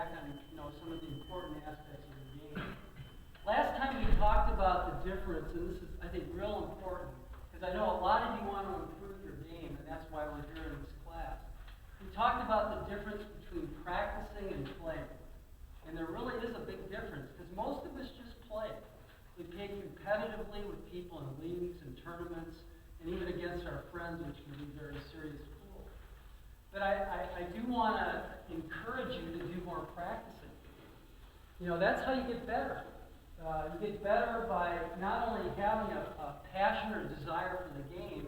back on some of the important aspects of the game. Last time we talked about the difference, and this is, I think, real important, because I know a lot of you want to improve your game, and that's why we're here in this class. We talked about the difference between practicing and playing. And there really is a big difference, because most of us just play. We play competitively with people in leagues and tournaments, and even against our friends, which can be very serious pools. But I do want to encourage you to do more practicing. That's how you get better. You get better by not only having a passion or desire for the game,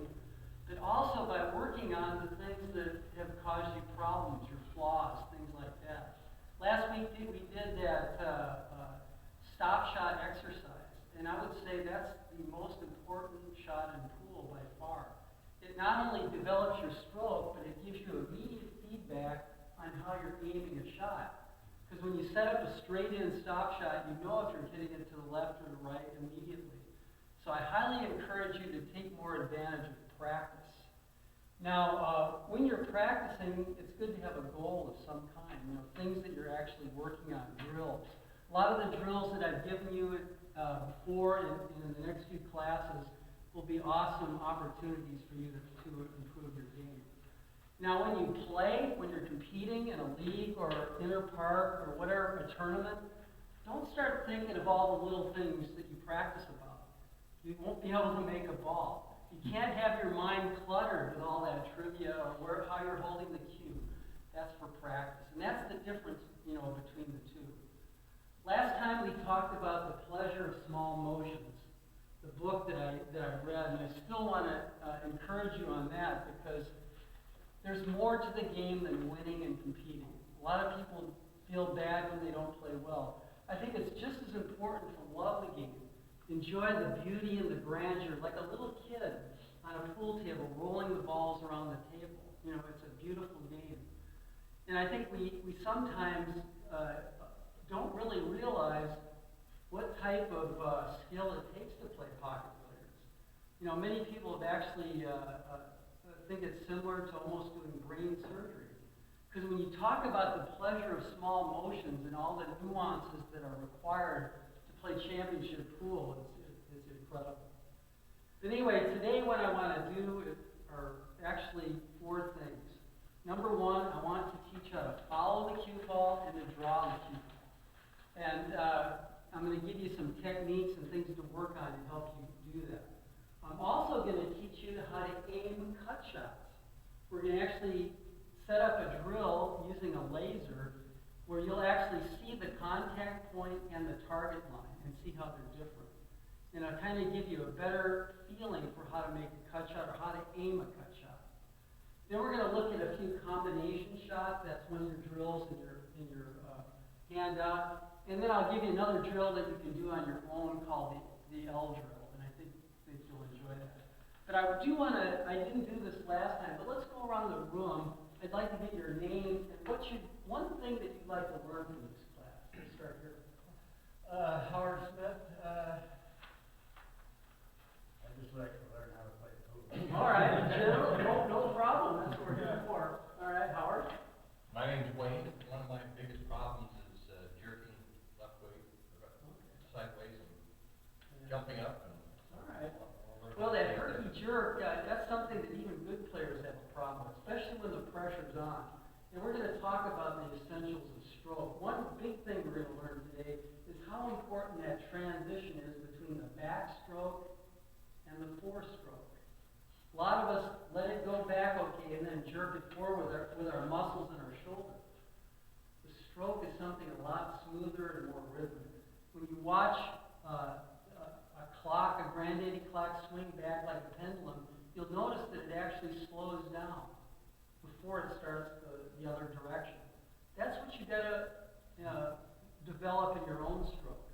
but also by working on the things that have caused you problems, your flaws, things like that. Last week we did that stop shot exercise, and I would say that's the most important shot in pool by far. It not only develops your stroke, but it gives you immediate feedback on how you're aiming a shot. Because when you set up a straight-in stop shot, you know if you're hitting it to the left or the right immediately. So I highly encourage you to take more advantage of practice. Now, when you're practicing, it's good to have a goal of some kind, things that you're actually working on, drills. A lot of the drills that I've given you before and in the next few classes will be awesome opportunities for you to improve your game. Now, when you play, when you're competing in a league or inter-park or whatever, a tournament, don't start thinking of all the little things that you practice about. You won't be able to make a ball. You can't have your mind cluttered with all that trivia or how you're holding the cue. That's for practice. And that's the difference, between the two. Last time we talked about The Pleasure of Small Motions, the book that I read, and I still want to encourage you on that because there's more to the game than winning and competing. A lot of people feel bad when they don't play well. I think it's just as important to love the game. Enjoy the beauty and the grandeur, like a little kid on a pool table rolling the balls around the table. It's a beautiful game. And I think we sometimes don't really realize what type of skill it takes to play pocket billiards. Many people have actually think it's similar to almost doing brain surgery. Because when you talk about the pleasure of small motions and all the nuances that are required to play championship pool, it's incredible. But anyway, today what I want to do are actually 4 things. Number 1, I want to teach how to follow the cue ball and to draw the cue ball. And I'm going to give you some techniques and things to work on to help you do that. I'm also going to teach you how to aim cut shots. We're going to actually set up a drill using a laser where you'll actually see the contact point and the target line and see how they're different. And I'll kind of give you a better feeling for how to make a cut shot or how to aim a cut shot. Then we're going to look at a few combination shots. That's one of your drills in your handout. And then I'll give you another drill that you can do on your own called the L drill. And I think you'll enjoy that. But I didn't do this last time, but let's go around the room. I'd like to get your name and one thing that you'd like to learn from this class. Let's start here. Howard Smith. I just like to learn how to play pool. All right, no problem. That's what we're here for. All right, Howard. My name's Wayne. One of my biggest problems is jerking left way, sideways, and jumping up. All right. Well, that herky jerk, that's something that even good players have a problem with, especially when the pressure's on. And we're going to talk about the essentials of stroke. One big thing we're going to learn today is how important that transition is between the backstroke and the forestroke. A lot of us let it go back okay and then jerk it forward with our muscles and our shoulders. The stroke is something a lot smoother and more rhythmic. When you watch a granddaddy clock swing back like a pendulum, you'll notice that it actually slows down before it starts the other direction. That's what you got to develop in your own stroke.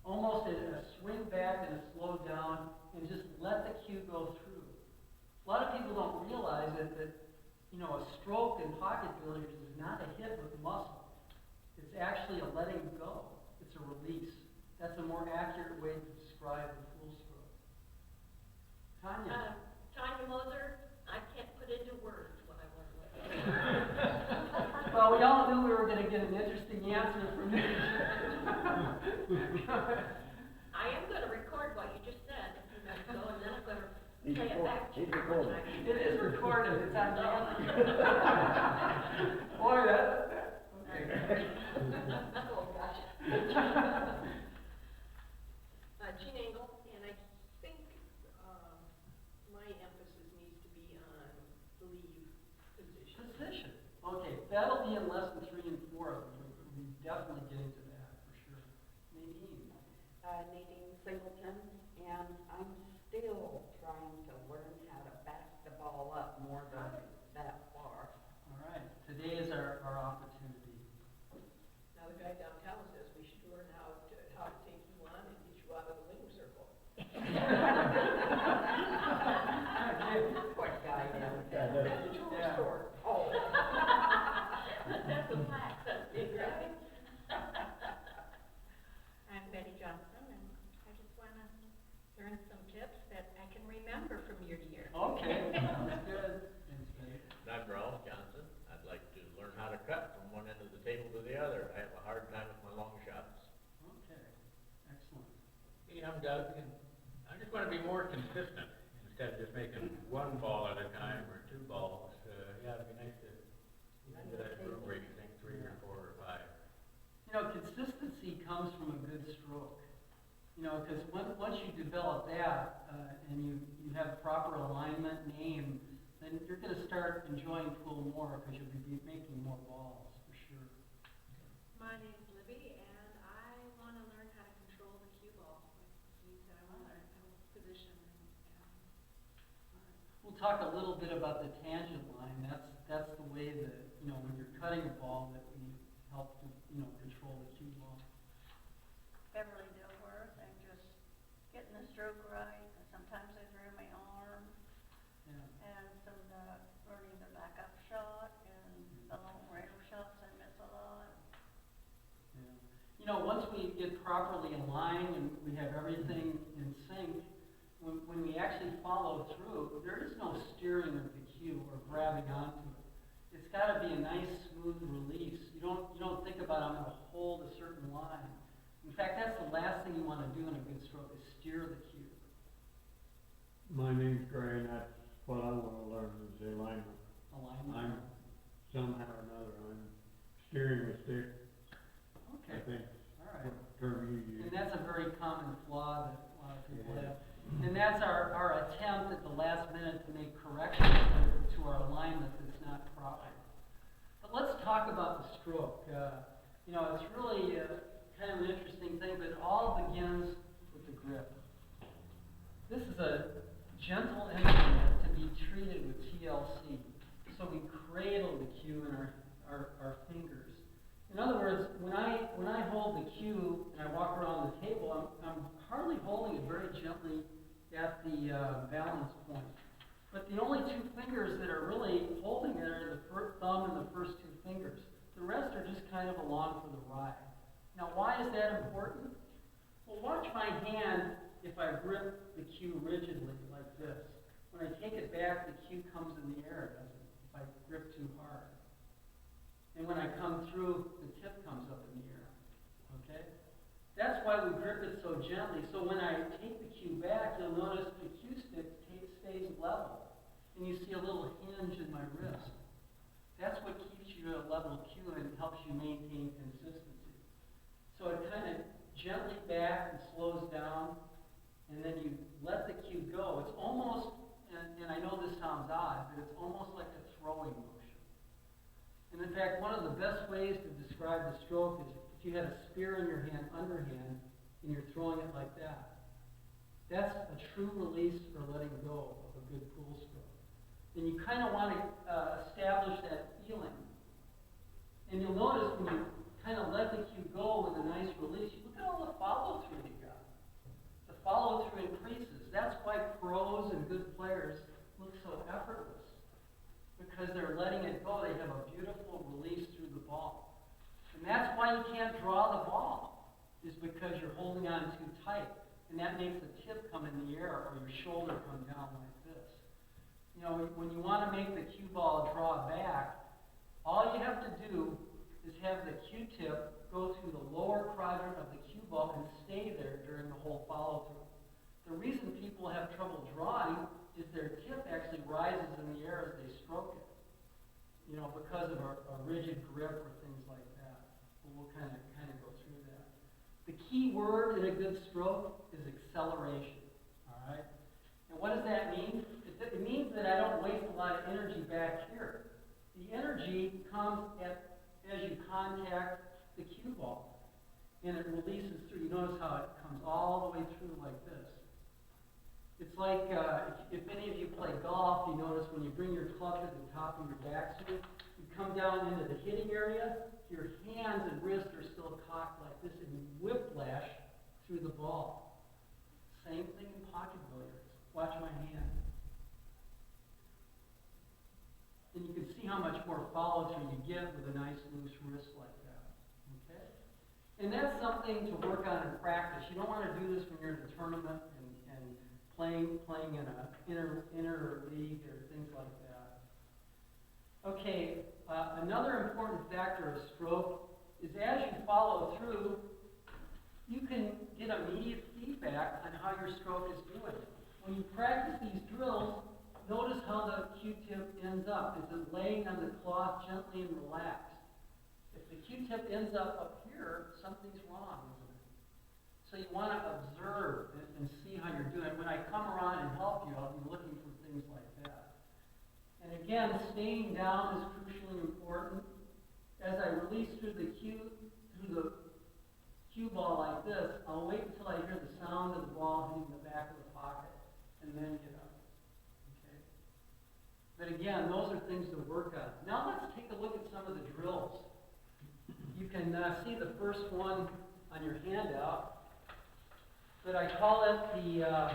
Almost a swing back and a slow down, and just let the cue go through. A lot of people don't realize that a stroke in pocket billiards is not a hit with muscle. It's actually a letting go. It's a release. That's a more accurate way to describe the full stroke. Tanya. Tanya Moser, I can't put into words what I want to let you know. Well, we all knew we were going to get a an interesting answer from you. I am gonna record what you just said a few minutes ago, and then I'm gonna play it back to you. He's recording. It is recorded, it's on camera. Boy, okay. Oh, gosh. Jean Engel, and I think, my emphasis needs to be on the lead position. Position, okay, that'll be in lesson 3 and 4, we'll be definitely getting to that, for sure. Nadine? Nadine Singleton, and I'm still trying to learn how to back the ball up more than that far. All right, today is our opportunity. Now, the guy downtown says we should learn how to take you on and get you out of the winning circle. Poor guy down Yeah, there. That's the jewelry Yeah. store. Oh. That's a fact. Exactly. I'm Betty Johnson, and I just want to learn some tips that I can remember from year to year. Okay, sounds good. Thanks, Betty. And I'm Ralph Johnson. I'd like to learn how to cut from one end of the table to the other. I have a hard time with my long shots. Okay, excellent. Hey, I'm Doug, and I just want to be more consistent instead of just making one ball at a time or two balls. Yeah, it'd be nice to get into that groove where you think 3 or 4 or 5. You know, consistency comes from a good stroke. You know, because once you develop that and you have proper alignment and aim, then you're going to start enjoying pool more because you'll be making more balls, for sure. My name's Libby, and I want to learn how to control the cue ball. Like you said, I want to learn how to position. We'll talk a little bit about the tangent line. That's the way that, you know, when you're cutting a ball that we help to, you know, control the cue ball. Beverly Dilworth, and just getting the stroke right, and sometimes I throw my arm, Yeah. and some learning the backup shot, and the long rail shots I miss a lot. Yeah. You know, once we get properly aligned and we have everything in sync, when we actually follow through, there is no steering of the cue or grabbing onto it. It's got to be a nice, smooth release. You don't think about I'm going to hold a certain line. In fact, that's the last thing you want to do in a good stroke is steer the cue. My name's Gray, and that's what I want to learn is the alignment. Alignment. Somehow or another, I'm steering a stick, Okay. I think, All right. what term you use. And that's a very common flaw that a lot of people have. And that's our attempt at the last minute to make corrections to our alignment that's not proper. But let's talk about the stroke. You know, it's really kind of an interesting thing, but it all begins with the grip. This is a gentle instrument to be treated with TLC. So we cradle the cue in our fingers. In other words, when I hold the cue and I walk around the table, I'm hardly holding it very gently at the balance point. But the only 2 fingers that are really holding it are the thumb and the first 2 fingers. The rest are just kind of along for the ride. Now, why is that important? Well, watch my hand if I grip the cue rigidly like this. When I take it back, the cue comes in the air, doesn't it? If I grip too hard. And when I come through, the tip comes up in the air. Okay? That's why we grip it so gently. So when I take the cue back, you'll notice the cue stick stays level. And you see a little hinge in my wrist. That's what keeps you at a level cue and helps you maintain consistency. So it kind of gently back and slows down, and then you let the cue go. It's almost, and I know this sounds odd, but it's almost like a throwing motion. And in fact, one of the best ways to describe the stroke is if you had a spear in your hand, underhand, and you're throwing it like that. That's a true release or letting go of a good pool stroke. And you kind of want to establish that feeling. And you'll notice when you kind of let the cue go with a nice release, look at all the follow-through you got. The follow-through increases. That's why pros and good players look so effortless. Because they're letting it go. They have a beautiful release through the ball. And that's why you can't draw the ball, is because you're holding on too tight. And that makes the tip come in the air or your shoulder come down like this. You know, when you want to make the cue ball draw back, all you have to do is have the Q-tip go through the lower quadrant of the cue ball and stay there during the whole follow-through. The reason people have trouble drawing is their tip actually rises in the air as they stroke it. You know, because of a rigid grip or things like that. We'll kind of go through that. The key word in a good stroke is acceleration. All right? And what does that mean? It means that I don't waste a lot of energy back here. The energy comes as you contact the cue ball, and it releases through. You notice how it comes all the way through like this. It's like, if any of you play golf, you notice when you bring your club to the top of your backswing, you come down into the hitting area, your hands and wrists are still cocked like this, and you whiplash through the ball. Same thing in pocket billiards. Watch my hand. And you can see how much more follow-through you get with a nice loose wrist like that. Okay? And that's something to work on in practice. You don't want to do this when you're in a tournament and playing in a inner league or things like that. Okay, another important factor of stroke is as you follow through, you can get immediate feedback on how your stroke is doing. When you practice these drills, notice how the Q-tip ends up. Is it laying on the cloth gently and relaxed? If the Q-tip ends up here, something's wrong, isn't it? So you want to observe and see how you're doing. When I come around and help you, I'll be looking for things like that. And again, staying down is crucially important. As I release through the cue ball like this, I'll wait until I hear the sound of the ball hitting the back of the pocket, and then get up. Okay? But again, those are things to work on. Now let's take a look at some of the drills. You can see the first one on your handout, but I call it the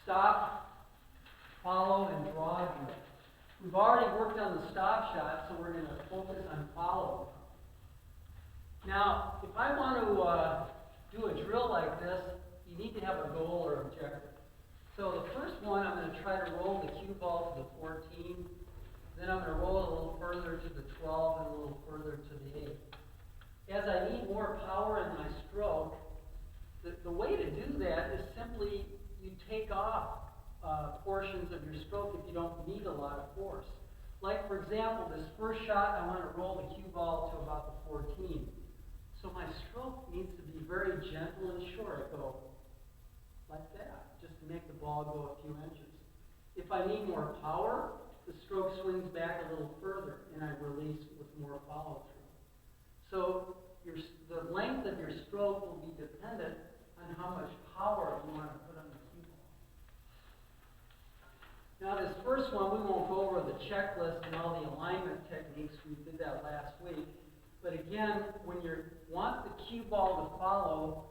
stop, follow, and draw drill. We've already worked on the stop shot, so we're going to focus on follow. Now, if I want to do a drill like this, you need to have a goal or objective. So the first one, I'm going to try to roll the cue ball to the 14. Then I'm going to roll it a little further to the 12 and a little further to the 8. As I need more power in my stroke, the way to do that is simply you take off portions of your stroke if you don't need a lot of force. Like, for example, this first shot, I want to roll the cue ball to about the 14. So my stroke needs to be very gentle and short. I go like that, just to make the ball go a few inches. If I need more power, the stroke swings back a little further, and I release with more follow-through. So the length of your stroke will be dependent on how much power you want to put on the cue ball. Now this first one, we won't go over the checklist and all the alignment techniques. We did that last week. But again, when you want the cue ball to follow,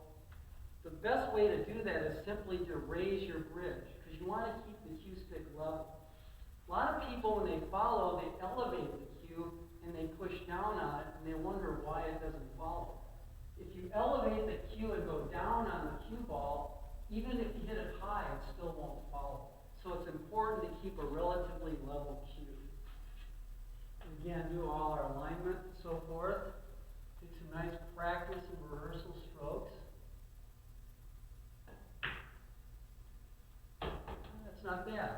the best way to do that is simply to raise your bridge, because you want to keep the cue stick level. A lot of people, when they follow, they elevate the cue and they push down on it, and they wonder why it doesn't follow. If you elevate the cue and go down on the cue ball, even if you hit it high, it still won't follow. So it's important to keep a relatively level cue. Again, do all our alignment and so forth. Take some nice practice and rehearsal strokes. That's not bad.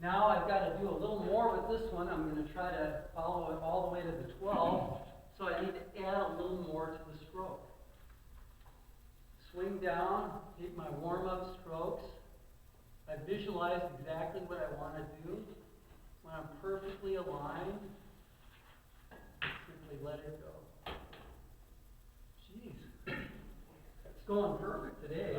Now I've got to do a little more with this one. I'm going to try to follow it all the way to the 12. So I need to add a little more to the stroke. Swing down, take my warm-up strokes. I visualize exactly what I want to do. When I'm perfectly aligned, simply let it go. Jeez, it's going perfect today.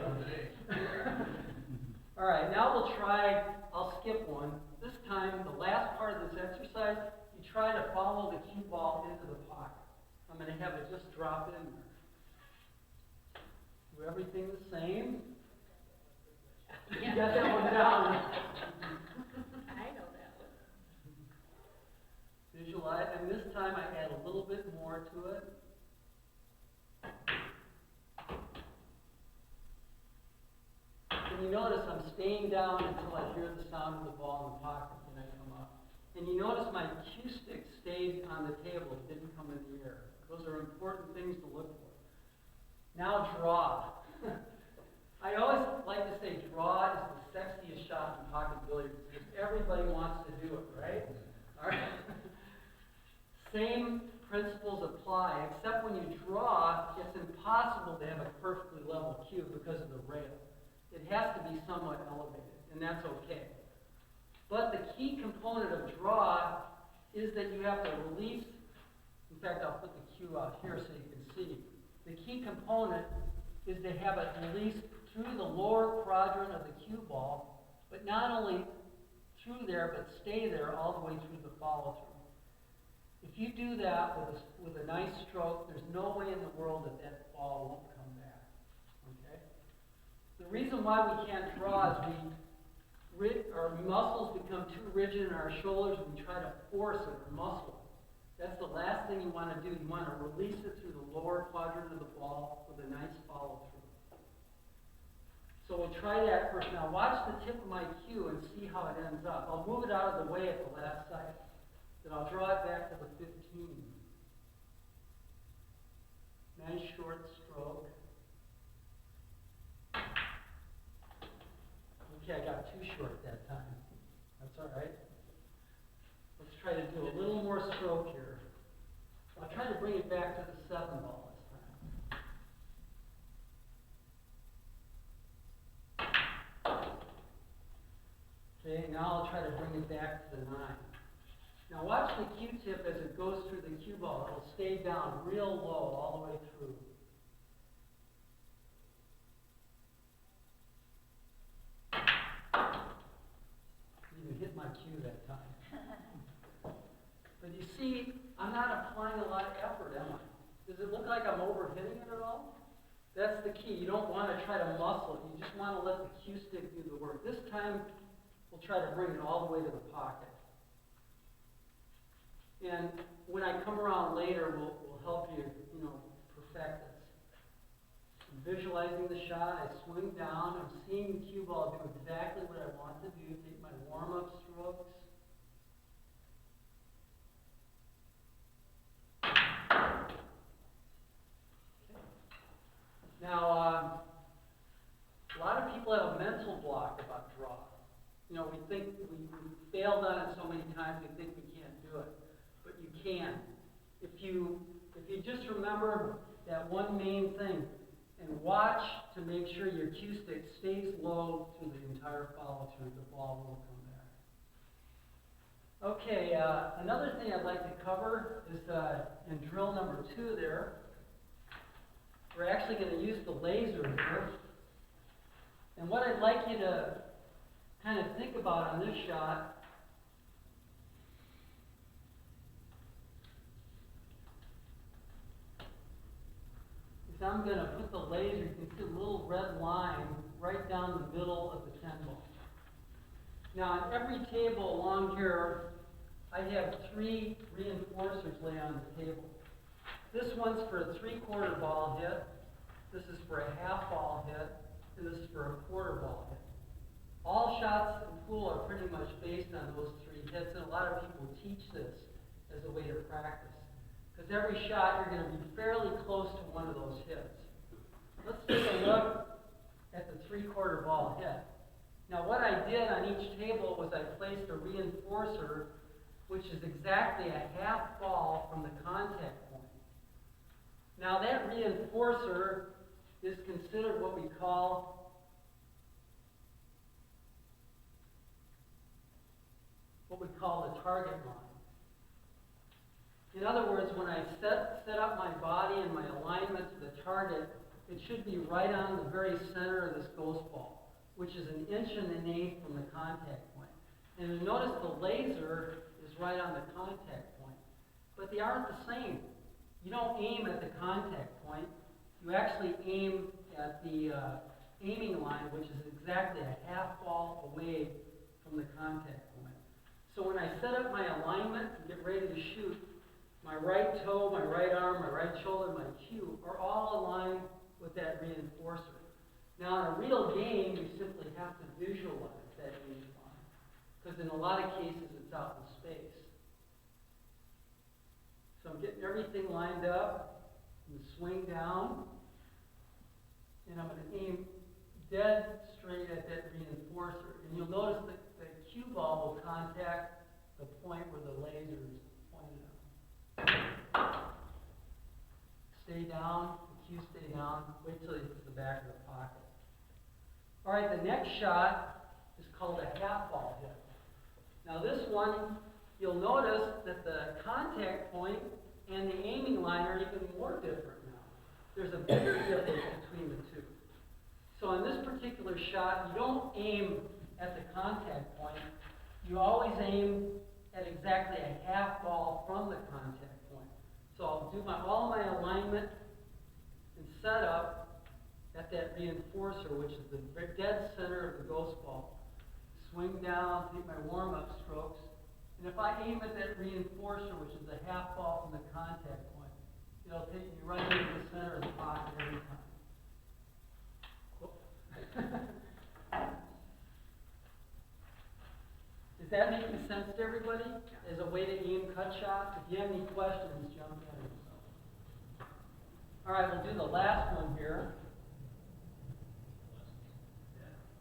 All right, now we'll try, I'll skip one. This time, the last part of this exercise, you try to follow the cue ball into the pocket. I'm going to have it just drop in there. Do everything the same. You got that one down. I know that one. Visualize, and this time I add a little bit more to it. And you notice I'm staying down until I hear the sound of the ball in the pocket, then I come up. And you notice my cue stick stayed on the table, it didn't come in the air. Those are important things to look for. Now draw. I always like to say draw is the sexiest shot in pocket billiards because everybody wants to do it, right? All right. Same principles apply, except when you draw, it's impossible to have a perfectly level cue because of the rail. It has to be somewhat elevated, and that's okay. But the key component of draw is that you have to release. In fact, I'll put the cue out here so you can see. The key component is to have it release through the lower quadrant of the cue ball, but not only through there, but stay there all the way through the follow-through. If you do that with a nice stroke, there's no way in the world that that ball won't come back. Okay? The reason why we can't draw is our muscles become too rigid in our shoulders and we try to force it or muscle it. That's the last thing you want to do. You want to release it through the lower quadrant of the ball with a nice follow-through. So we'll try that first. Now watch the tip of my cue and see how it ends up. I'll move it out of the way at the last second. Then I'll draw it back to the 15. Nice short stroke. Okay, I got too short that time. That's all right. Let's try to do a little more stroke here. I'll try to bring it back to the 7 ball this time. Okay, now I'll try to bring it back to the 9. Now watch the cue tip as it goes through the cue ball. It'll stay down real low all the way through. Even hit my cue that time. But you see, I'm not applying a lot of effort, am I? Does it look like I'm overhitting it at all? That's the key. You don't want to try to muscle it. You just want to let the cue stick do the work. This time, we'll try to bring it all the way to the pocket. And when I come around later, we'll help you, perfect this. I'm visualizing the shot. I swing down. I'm seeing the cue ball do exactly what I want to do. Take my warm-up strokes. Now, a lot of people have a mental block about draw. We think we failed on it so many times, we think we can't do it. But you can. If you just remember that one main thing and watch to make sure your cue stick stays low through the entire follow-through, the ball will come back. Okay, another thing I'd like to cover is in drill number 2 there. We're actually going to use the laser here. And what I'd like you to kind of think about on this shot is I'm going to put the laser, you can see a little red line right down the middle of the 10 ball. Now on every table along here, I have 3 reinforcers lay on the table. This one's for a 3/4 ball hit, this is for a half ball hit, and this is for a 1/4 ball hit. All shots in pool are pretty much based on those 3 hits, and a lot of people teach this as a way to practice. Because every shot you're going to be fairly close to one of those hits. Let's take a look at the 3/4 ball hit. Now what I did on each table was I placed a reinforcer which is exactly a half ball from the contact point. Now that reinforcer is considered what we call the target line. In other words, when I set up my body and my alignment to the target, it should be right on the very center of this ghost ball, which is 1 1/8 inches from the contact point. And you'll notice the laser is right on the contact point. But they aren't the same. You don't aim at the contact point. You actually aim at the aiming line, which is exactly a half ball away from the contact point. So when I set up my alignment and get ready to shoot, my right toe, my right arm, my right shoulder, my cue are all aligned with that reinforcer. Now in a real game, you simply have to visualize that aiming line. because in a lot of cases it's out in space. So I'm getting everything lined up, I'm gonna swing down, and I'm gonna aim dead straight at that reinforcer. And you'll notice that the cue ball will contact the point where the laser is pointed at. Stay down, the cue stay down, wait till it hits the back of the pocket. All right, the next shot is called a half ball hit. Now this one, you'll notice that the contact point and the aiming line are even more different now. There's a bigger difference between the two. So in this particular shot, you don't aim at the contact point. You always aim at exactly a half ball from the contact point. So I'll do all my alignment and setup at that reinforcer, which is the dead center of the ghost ball. Swing down, take my warm-up strokes, and if I aim at that reinforcer, which is a half ball from the contact point, it'll take me right into the center of the pocket every time. Does that make sense to everybody? As a way to aim cut shots? If you have any questions, jump in. All right, we'll do the last one here.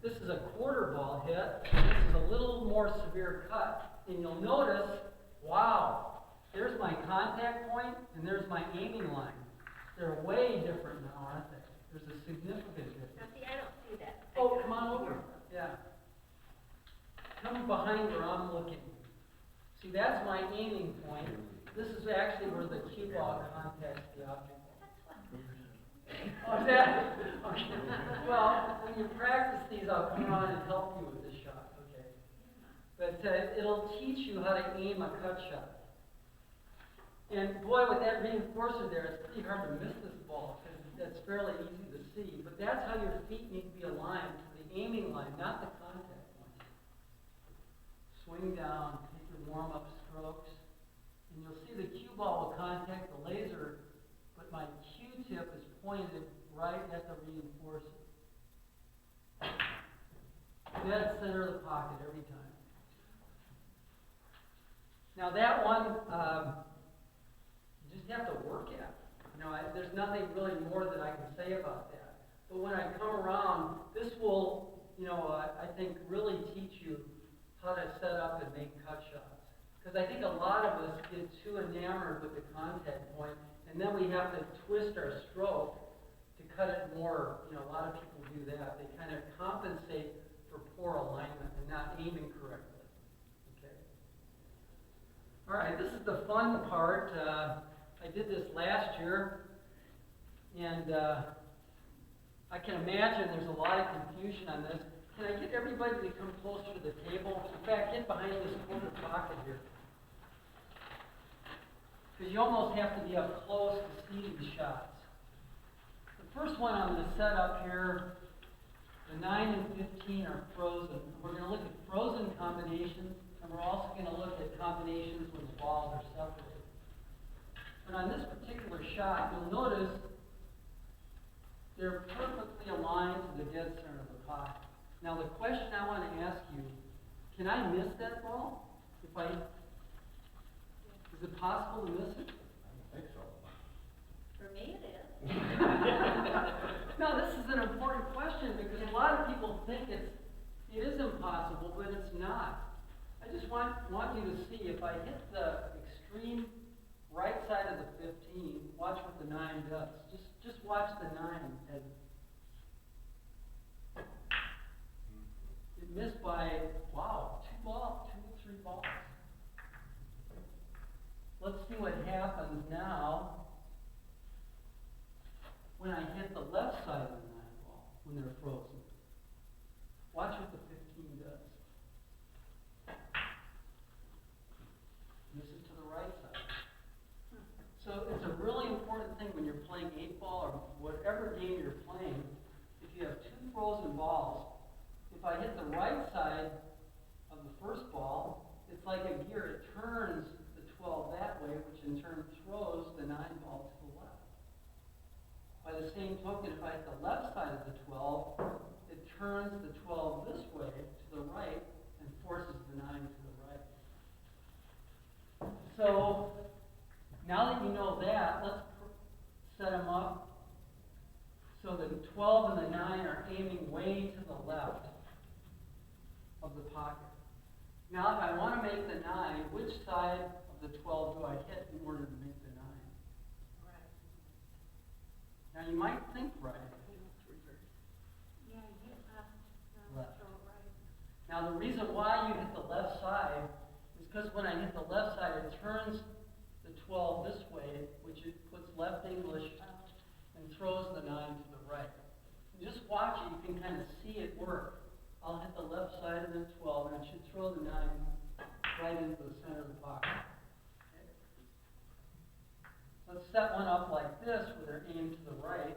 This is a quarter ball hit. This is a little more severe cut. And you'll notice, wow, there's my contact point and there's my aiming line. They're way different now, aren't they? There's a significant difference. Now, see, I don't see that. Oh, come on over. Yeah. Come behind where I'm looking. See, that's my aiming point. This is actually where the cue ball contacts the object. Oh, is that? Okay. Well, when you practice these, I'll come around and help you with this shot, okay? But it'll teach you how to aim a cut shot. And boy, with that reinforcer there, it's pretty hard to miss this ball because that's fairly easy to see. But that's how your feet need to be aligned to the aiming line, not the contact point. Swing down, take your warm-up strokes, and you'll see the cue ball will contact the laser, but my cue tip is pointed right at the reinforcer. Dead center of the pocket every time. Now that one, you just have to work at. There's nothing really more that I can say about that. But when I come around, this will, I think really teach you how to set up and make cut shots. Because I think a lot of us get too enamored with the contact point, and then we have to twist our stroke to cut it more. A lot of people do that. They kind of compensate for poor alignment and not aiming correctly. Okay. All right, this is the fun part. I did this last year, and I can imagine there's a lot of confusion on this. Can I get everybody to come closer to the table? In fact, get behind this corner pocket here. Because you almost have to be up close to see these shots. The first one I'm going to set up here, the 9 and 15 are frozen. We're going to look at frozen combinations, and we're also going to look at combinations when the balls are separated. But on this particular shot, you'll notice they're perfectly aligned to the dead center of the pocket. Now the question I want to ask you, can I miss that ball? Is it possible to miss it? I don't think so. For me, it is. No, this is an important question because a lot of people think it is impossible, but it's not. I just want you to see if I hit the extreme right side of the 15, watch what the 9 does. Just watch the 9 as it missed by, wow, 2 or 3 balls. Let's see what happens now when I hit the left side of the 9 ball when they're frozen. Watch what the 15 does. Misses to the right side. So it's a really important thing when you're playing 8-ball or whatever game you're playing. If you have 2 frozen balls, if I hit the right side of the first ball, it's like a gear. It turns the 12 that way, which in turn throws the 9 ball to the left. By the same token, if I hit the left side of the 12, it turns the 12 this way to the right and forces the 9 to the right. So, now that you know that, let's set them up so the 12 and the 9 are aiming way to the left of the pocket. Now, if I want to make the 9, which side of the 12 do I hit in order to make the 9? Right. Now, you might think right. Yeah, you hit Left. throw it right. Now, the reason why you hit the left side is because when I hit the left side, it turns the 12 this way, which it puts left English and throws the 9 to the right. Just watch it, you can kind of see it work. I'll hit the left side of the 12, and it should throw the 9 right into the center of the pocket. Okay. Let's set one up like this, where they're aimed to the right.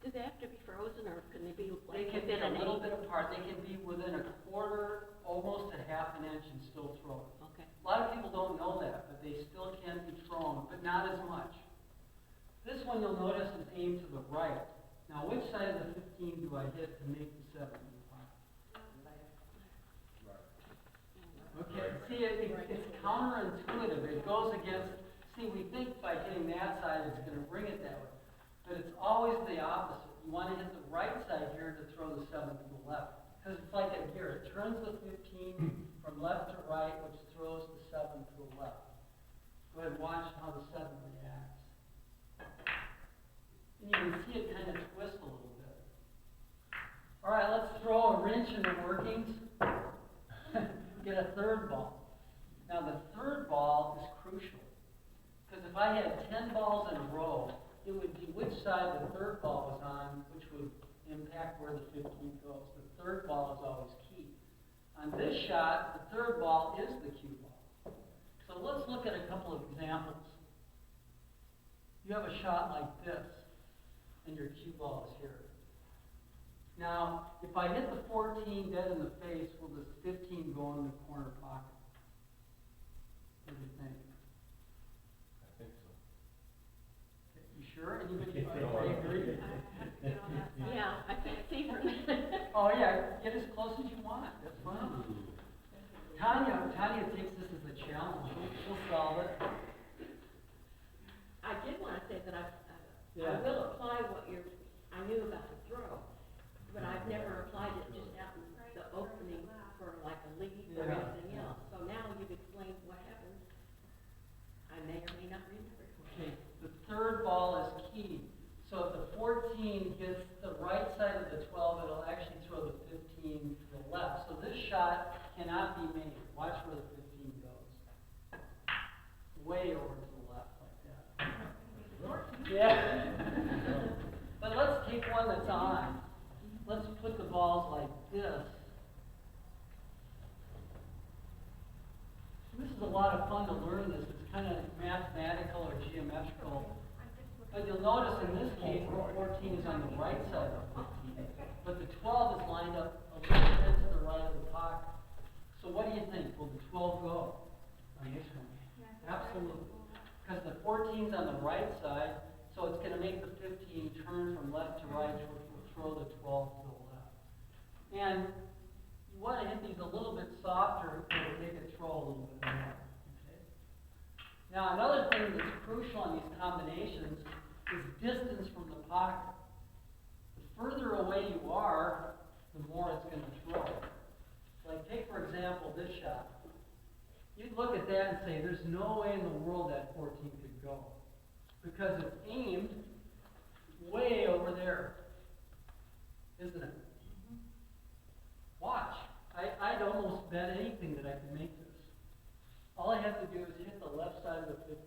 Do they have to be frozen, or can they be They like can be within a an little eighth? bit apart. They can be within a quarter, almost a half an inch, and still throw it. Okay. A lot of people don't know that, but they still can be thrown, but not as much. This one you'll notice is aimed to the right. Now, which side of the 15 do I hit to make the 7 in the pocket? Okay, see, it's counterintuitive. It goes against, see, we think by hitting that side it's going to bring it that way. But it's always the opposite. You want to hit the right side here to throw the 7 to the left. Because it's like a gear. It turns the 15 from left to right, which throws the 7 to the left. Go ahead and watch how the 7 reacts. And you can see it kind of twist a little bit. All right, let's throw a wrench in the workings. Get a third ball. Now, the third ball is crucial. Because if I had 10 balls in a row, it would be which side the third ball was on, which would impact where the 15 goes. The third ball is always key. On this shot, the third ball is the cue ball. So let's look at a couple of examples. You have a shot like this, and your cue ball is here. Now, if I hit the 14 dead in the face, will this 15 go in the corner pocket? What do you think? I think so. You sure? Anybody agree? Yeah, I can't see from that. Oh yeah, get as close as you want. That's fine. Tanya takes this as a challenge. She'll solve it. I did want to say that I Yeah. will apply what I knew about the throw, but I've never applied it just out in the opening for like a lead or Yeah. anything else. So now you've explained what happens. I may or may not remember. Okay, the third ball is key. So if the 14 hits the right side of the 12, it'll actually throw the 15 to the left. So this shot cannot be made. Watch where the 15 goes. Way over to the left like that. Yeah. But let's take one that's on. Let's put the balls like this. This is a lot of fun to learn this. It's kind of mathematical or geometrical. But you'll notice in this case, the 14 is on the right side of the 15. But the 12 is lined up a little bit to the right of the pocket. So what do you think? Will the 12 go on this one? Absolutely. Because the 14 is on the right side, so it's going to make the 15 turn from left to right, which will throw the 12 to the left. And you want to hit these a little bit softer to make it throw a little bit more. Okay? Now, another thing that's crucial in these combinations is distance from the pocket. The further away you are, the more it's going to throw. Like, take for example this shot. You'd look at that and say, there's no way in the world that 14 could go. Because it's aimed way over there. Isn't it? Watch. I'd almost bet anything that I could make this. All I have to do is hit the left side of the 15.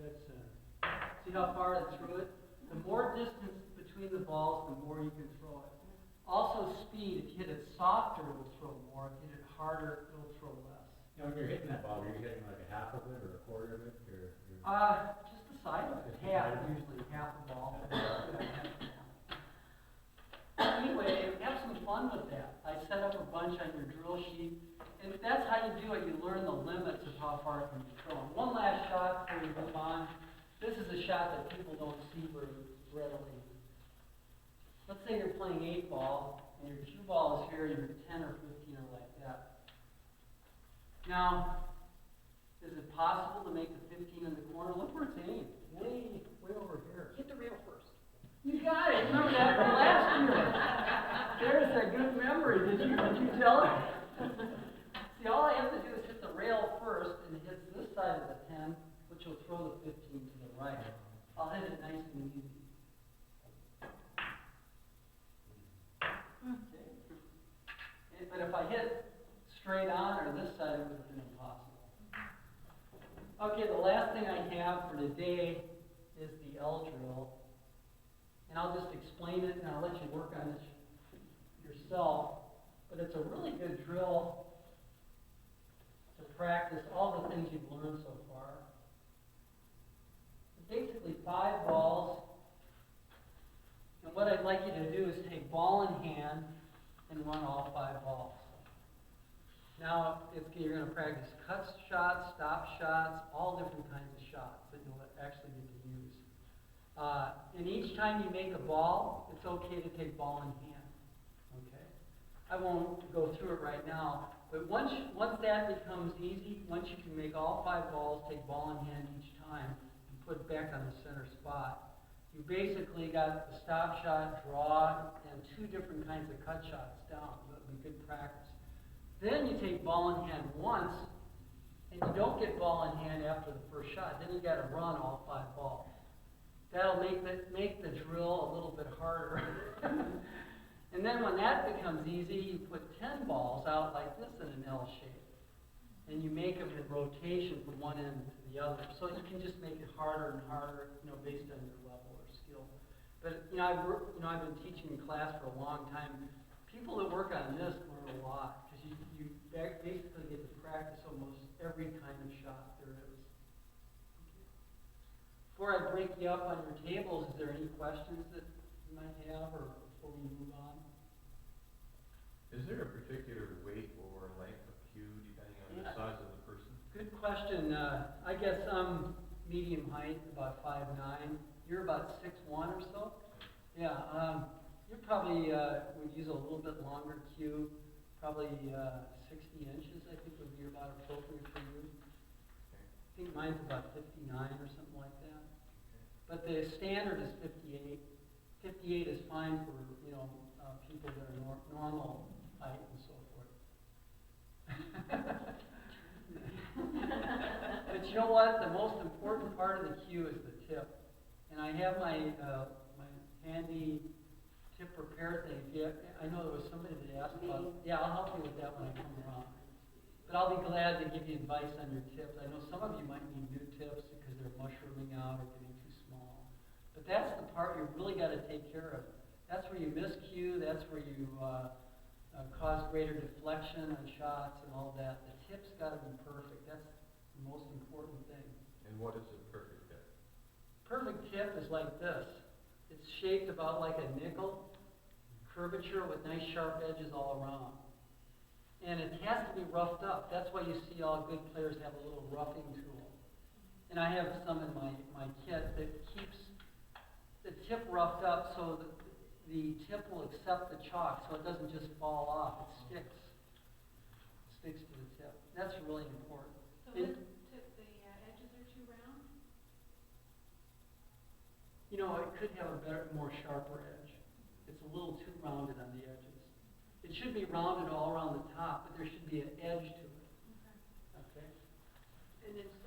Dead center. See how far I threw it? The more distance between the balls, the more you can throw it. Also speed. If you hit it softer, it'll throw more. If you hit it harder, it'll throw less. Now, when you're hitting that ball, are you hitting like a half of it or a quarter of it? Just the side of it. Half, usually half the ball. Anyway, have some fun with that. I set up a bunch on your drill sheet. And if that's how you do it, you learn the limits of how far it can be thrown. One last shot before we move on. This is a shot that people don't see very readily. let's say you're playing 8-ball, and your cue ball is here, you're 10 or 15 or like that. Now, is it possible to make the 15 in the corner? Look where it's aimed, way over here. Hit the rail first. You got it, remember that from last year. There's a good memory, did you tell it? See, all I have to do is hit the rail first, and it hits this side of the 10, which will throw the 15 to the right. I'll hit it nice and easy. Okay. But if I hit straight on or this side, it would have been impossible. Okay, the last thing I have for today is the L drill. And I'll just explain it and I'll let you work on this yourself. But it's a really good drill to practice all the things you've learned so far. Basically 5 balls. And what I'd like you to do is take ball in hand and run all 5 balls. Now, you're going to practice cut shots, stop shots, all different kinds of shots that you'll actually get to use. And each time you make a ball, it's okay to take ball in hand. Okay? I won't go through it right now, but once that becomes easy, once you can make all 5 balls, take ball in hand each time, and put it back on the center spot, you basically got the stop shot, draw, and 2 different kinds of cut shots down. That would be good practice. Then you take ball in hand once, and you don't get ball in hand after the first shot. Then you got to run all 5 balls. That'll make the drill a little bit harder. And then when that becomes easy, you put 10 balls out like this in an L shape, and you make them in rotation from one end to the other. So you can just make it harder and harder, based on your level or skill. But I've been teaching in class for a long time. People that work on this learn a lot because you basically get to practice almost every kind of shot there is. Before I break you up on your tables, is there any questions that you might have, or before we move on? Is there a particular weight or length of cue depending on the size of the person? Good question. I guess I'm medium height, about 5'9". You're about 6'1" or so? Yeah. You probably would use a little bit longer cue, probably 60 inches, I think would be about appropriate for you. I think mine's about 59 or something like that. But the standard is 58. 58 is fine for, people that are normal height and so forth. But you know what? The most important part of the cue is the tip. And I have my handy tip repair thing. I know there was somebody that asked about. Yeah, I'll help you with that when I come around. But I'll be glad to give you advice on your tips. I know some of you might need new tips because they're mushrooming out or getting too small. But that's the part you really got to take care of. That's where you miss cue. That's where you cause greater deflection on shots and all that. The tip's got to be perfect. That's the most important thing. And what is a perfect tip? Perfect tip is like this. It's shaped about like a nickel, curvature with nice sharp edges all around. And it has to be roughed up. That's why you see all good players have a little roughing tool. And I have some in my kit that keeps the tip roughed up so that the tip will accept the chalk so it doesn't just fall off. It sticks. It sticks to the tip. That's really important. So the edges are too round? It could have a better, more sharper edge. It's a little too rounded on the edges. It should be rounded all around the top, but there should be an edge to it. Okay?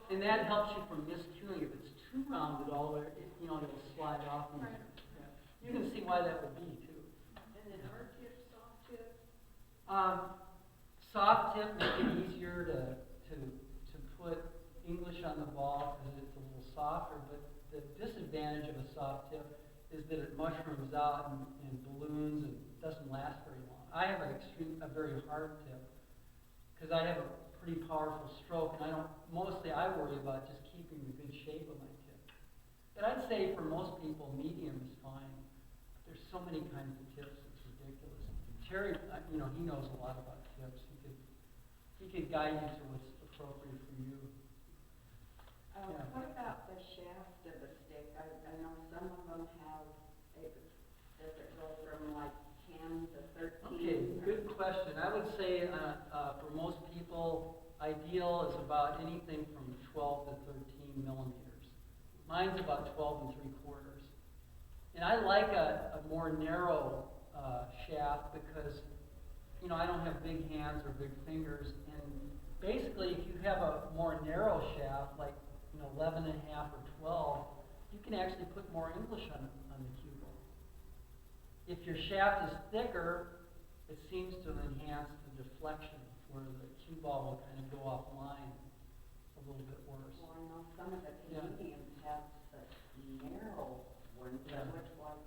And that helps you from miscuing. If it's too rounded all the way, it'll slide off. Right. Yeah. You can see why that would be, too. And then hard tip, soft tip. Soft tip makes it easier to put English on the ball because it's a little softer, but the disadvantage of a soft tip is that it mushrooms out and balloons and doesn't last very long. I have a very hard tip because I have a pretty powerful stroke, and mostly I worry about just keeping the good shape of my tip. But I'd say for most people, medium is fine. There's so many kinds of tips, it's ridiculous. Terry, he knows a lot about tips. He could guide you to what's appropriate for you. Yeah. What about the shaft of the stick? I know some of them have, does it go from 10 to 13? Okay, good question. I would say, for most people, ideal is about anything from 12 to 13 millimeters. Mine's about 12 3/4. And I like a more narrow, shaft because, you know, I don't have big hands or big fingers. And basically, if you have a more narrow shaft, like, 11 and a half or 12, you can actually put more English on the cue ball. If your shaft is thicker, it seems to enhance the deflection, where the cue ball will kind of go offline a little bit worse. Well, I know some of the Yeah. Canadians have such narrow ones, Yeah. which was,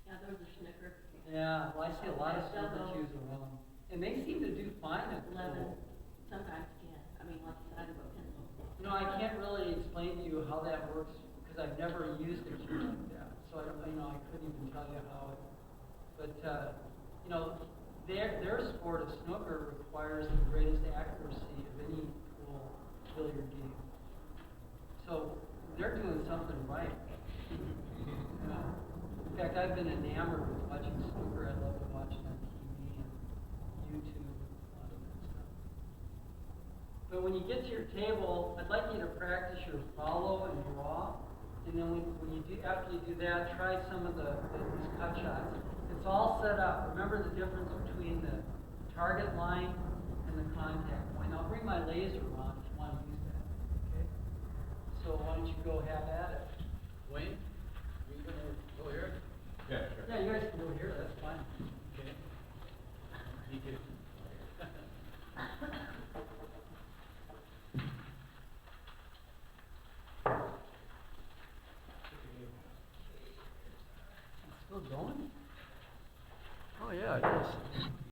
Yeah, those are Snicker. Yeah, well, I see a lot of Yeah, snooker those- cues around, and they seem to do fine at the 11, pool. sometimes 10, I mean, like the side of a pencil. You know, I can't really explain to you how that works, because I've never used a cue like that, so I don't, I couldn't even tell you how it, but, their sport of snooker requires the greatest accuracy of any pool billiard game. So, they're doing something right. Yeah. In fact, I've been enamored with watching snooker. I love to watch it on TV and YouTube, a lot of that stuff. But when you get to your table, I'd like you to practice your follow and draw. And then when you do, after you do that, try some of these cut shots. It's all set up. Remember the difference between the target line and the contact point. I'll bring my laser around if you want to use that. Okay? So why don't you go have at it? Wayne, you gonna go here? Yeah, sure. Yeah, you guys can go here, that's fine. Okay. Me too. It's still going? Oh, yeah, it is.